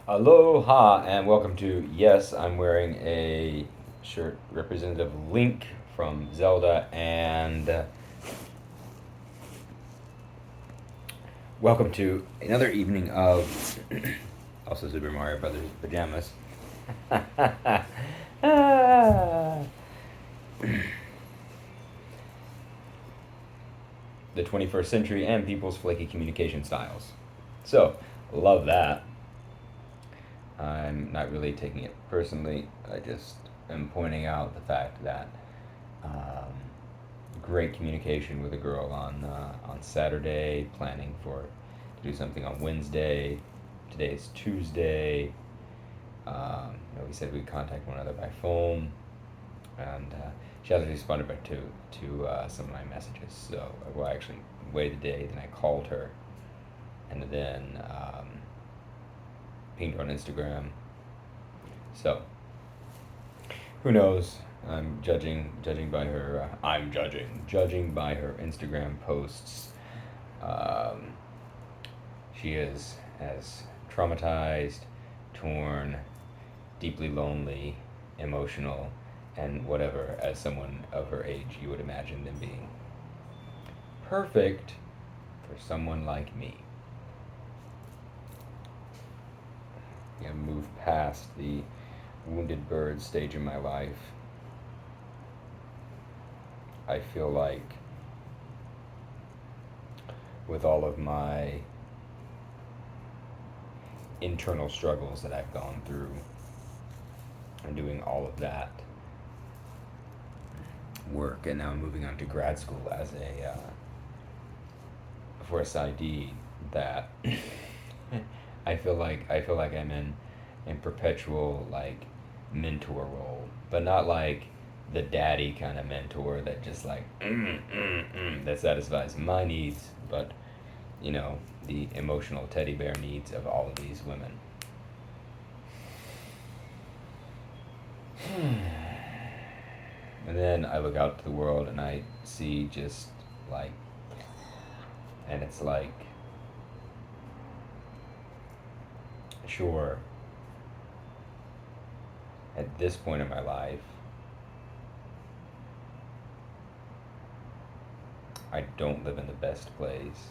Aloha and welcome to Yes, I'm wearing a shirt representative Link from Zelda and welcome to another evening of also Super Mario Brothers pajamas. The 21st century and people's flaky communication styles. So, love that. I'm not really taking it personally. I just am pointing out the fact that um, great communication with a girl on Saturday, planning to do something on Wednesday. Today is Tuesday. We said we'd contact one another by phone, and she hasn't responded back to some of my messages. So I actually waited a day, then I called her, and then pinged her on Instagram. So who knows? I'm judging by her. I'm judging by her Instagram posts. Um, she is as traumatized, torn, deeply lonely, emotional, and whatever as someone of her age you would imagine them being. Perfect for someone like me. Move past the wounded bird stage in my life. I feel like with all of my internal struggles that I've gone through and doing all of that work, and now I'm moving on to grad school as for a PsyD, that I feel like I'm in perpetual like mentor role, but not like the daddy kind of mentor that just like that satisfies my needs, but the emotional teddy bear needs of all of these women. And then I look out to the world and I see just like, and it's like, sure, at this point in my life, I don't live in the best place,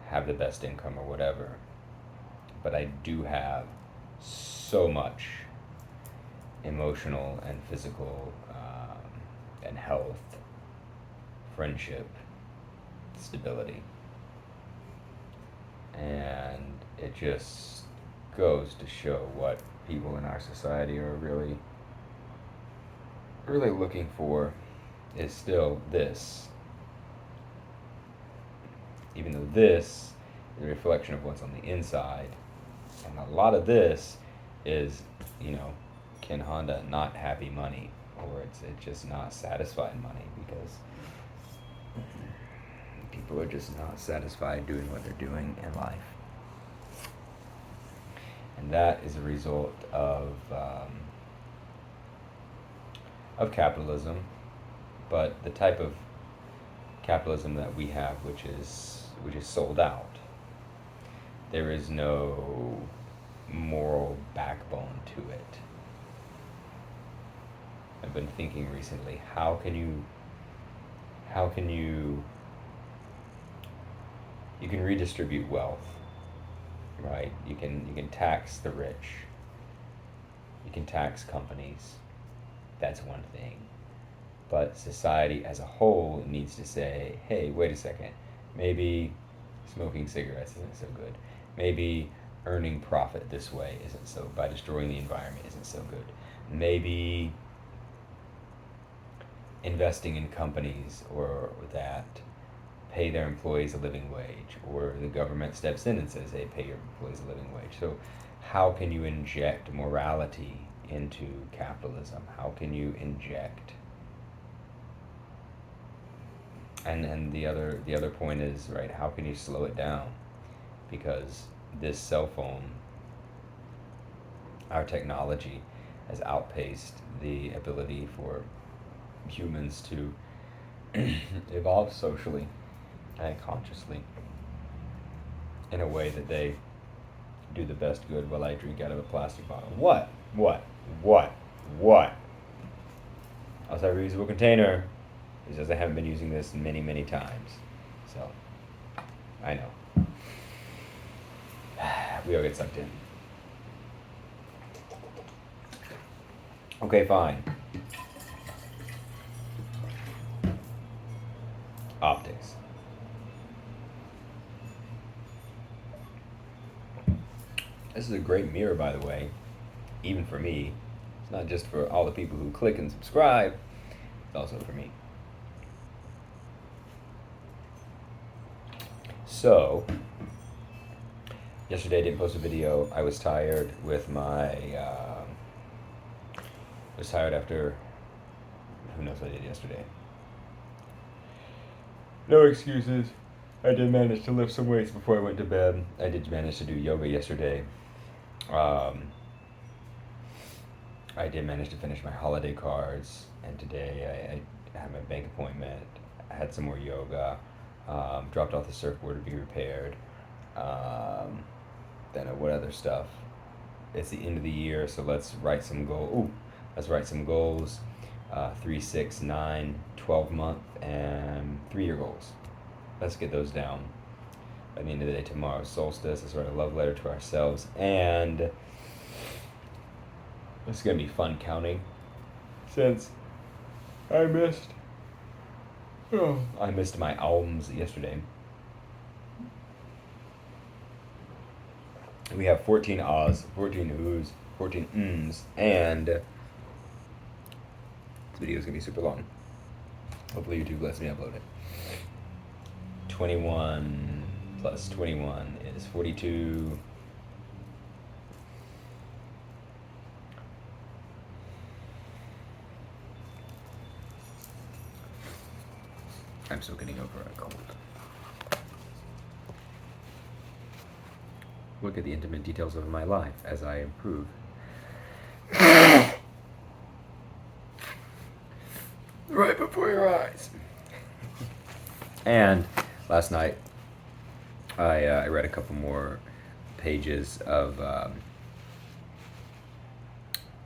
have the best income or whatever, but I do have so much emotional and physical and health, friendship, stability. And it just goes to show what people in our society are really looking for is still this. Even though this is a reflection of what's on the inside. And a lot of this is, can Honda not happy money? Or it's just not satisfied money, because people are just not satisfied doing what they're doing in life. And that is a result of capitalism, but the type of capitalism that we have, which is sold out. There is no moral backbone to it. I've been thinking recently, how can you can redistribute wealth, right? You can tax the rich. You can tax companies. That's one thing. But society as a whole needs to say, hey, wait a second, maybe smoking cigarettes isn't so good. Maybe earning profit this way isn't so, by destroying the environment isn't so good. Maybe investing in companies or that pay their employees a living wage, or the government steps in and says, hey, pay your employees a living wage. So how can you inject morality into capitalism? How can you inject, and the other point is, right, how can you slow it down? Because this cell phone, our technology, has outpaced the ability for humans to evolve socially and consciously in a way that they do the best good while I drink out of a plastic bottle. What? What? What? What? Outside reusable container. It's just I haven't been using this many, many times. So, I know. We all get sucked in. Okay, fine. Optics. This is a great mirror, by the way, even for me. It's not just for all the people who click and subscribe, it's also for me. So, yesterday I didn't post a video. I was tired with my, I was tired after, who knows what I did yesterday. No excuses. I did manage to lift some weights before I went to bed. I did manage to do yoga yesterday. I did manage to finish my holiday cards, and today I had my bank appointment. I had some more yoga. Dropped off the surfboard to be repaired. Then what other stuff? It's the end of the year, so let's write some goals. Ooh, let's write some goals. 3, 6, 9, 12 month, and 3-year goals. Let's get those down. By the end of the day, tomorrow's solstice. Let's write a love letter to ourselves, and it's gonna be fun counting. Since I missed my AUMs yesterday. We have 14 ahs, 14 oohs, 14 ums, and this video is gonna be super long. Hopefully YouTube lets me upload it. 21 plus 21 is 42. I'm still getting over a cold. Look at the intimate details of my life as I improve. Right before your eyes. And last night, I read a couple more pages of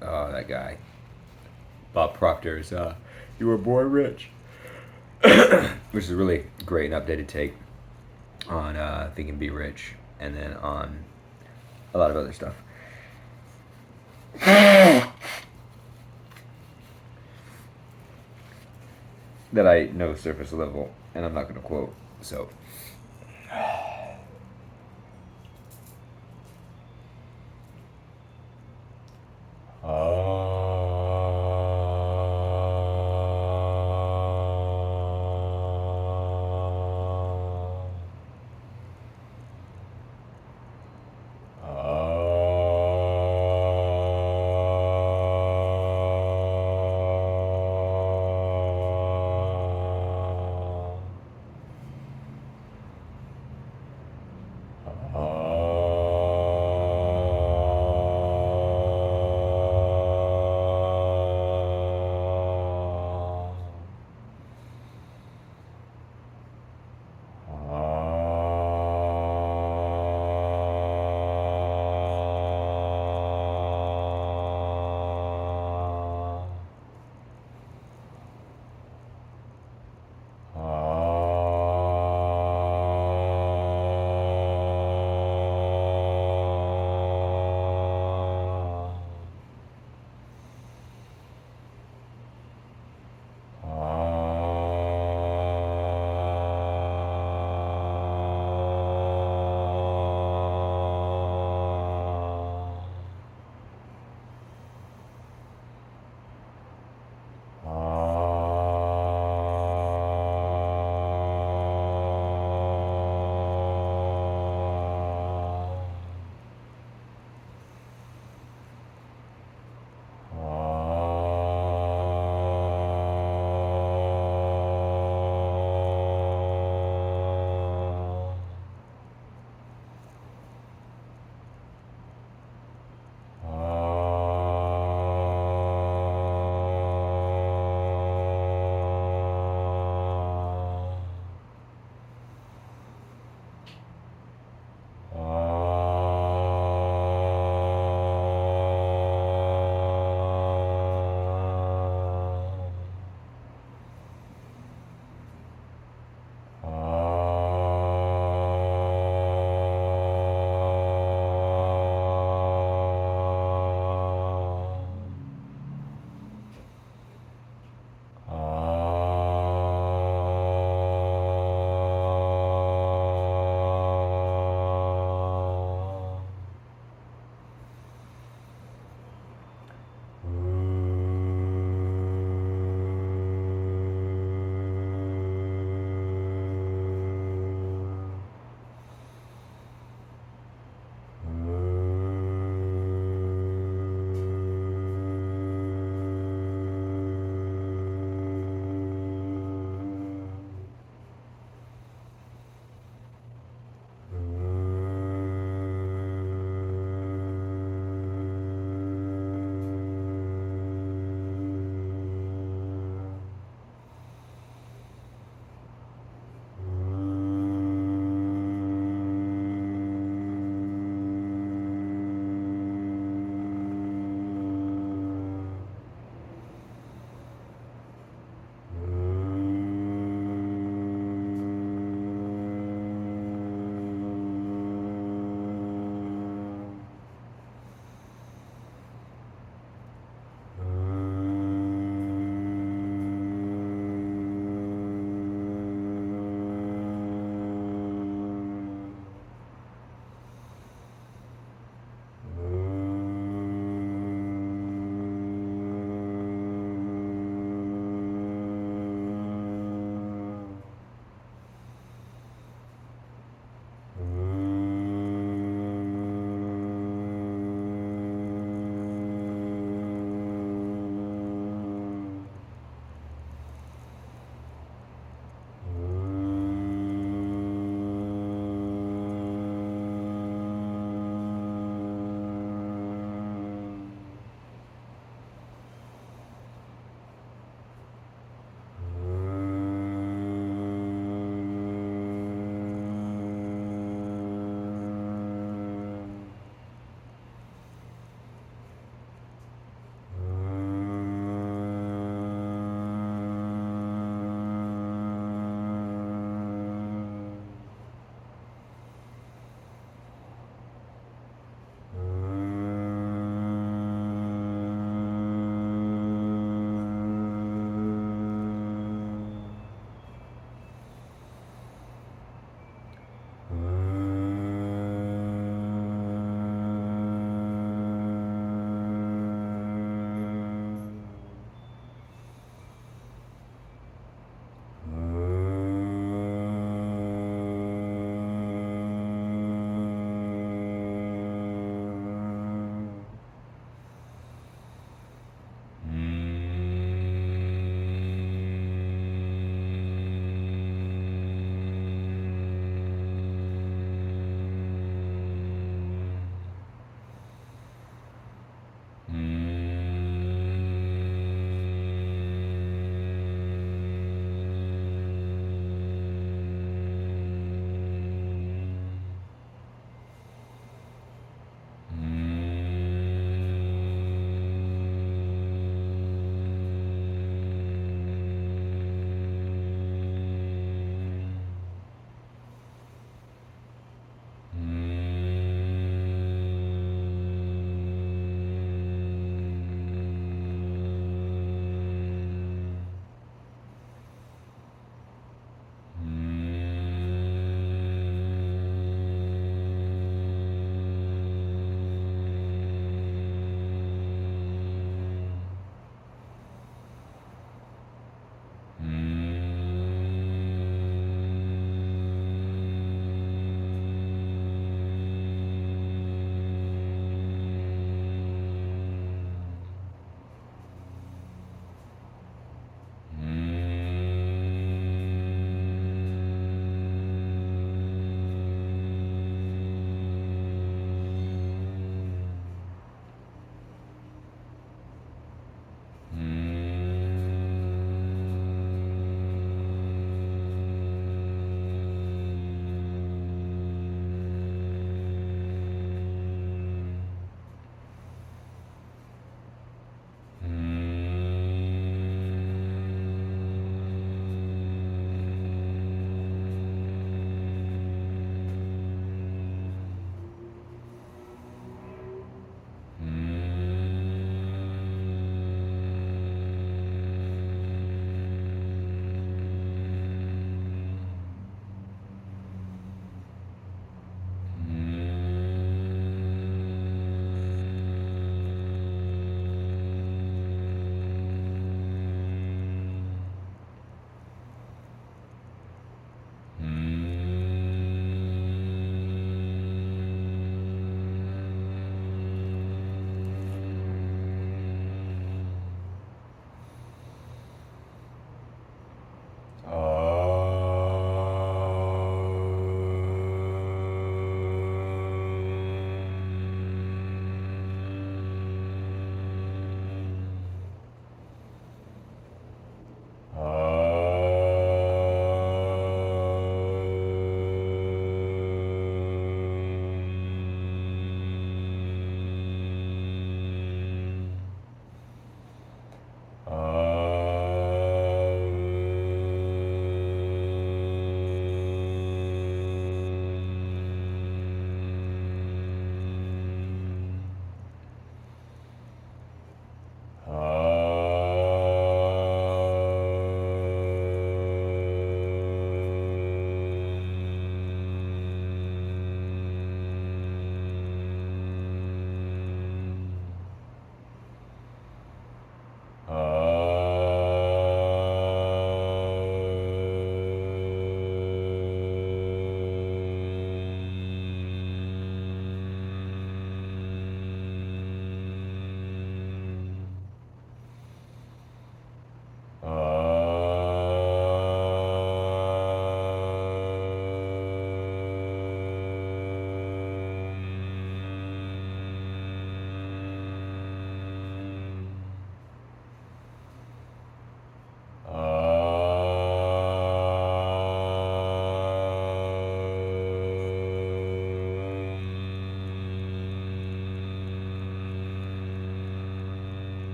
that guy, Bob Proctor's "You Were Born Rich," which is a really great and updated take on Think and Be Rich, and then on a lot of other stuff. That I know surface level, and I'm not going to quote, so.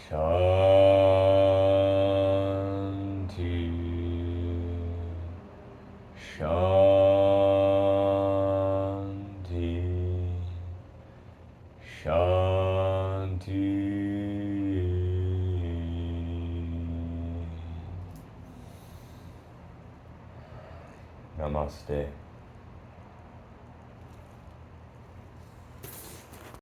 Shanti. Shanti. Shanti. Namaste.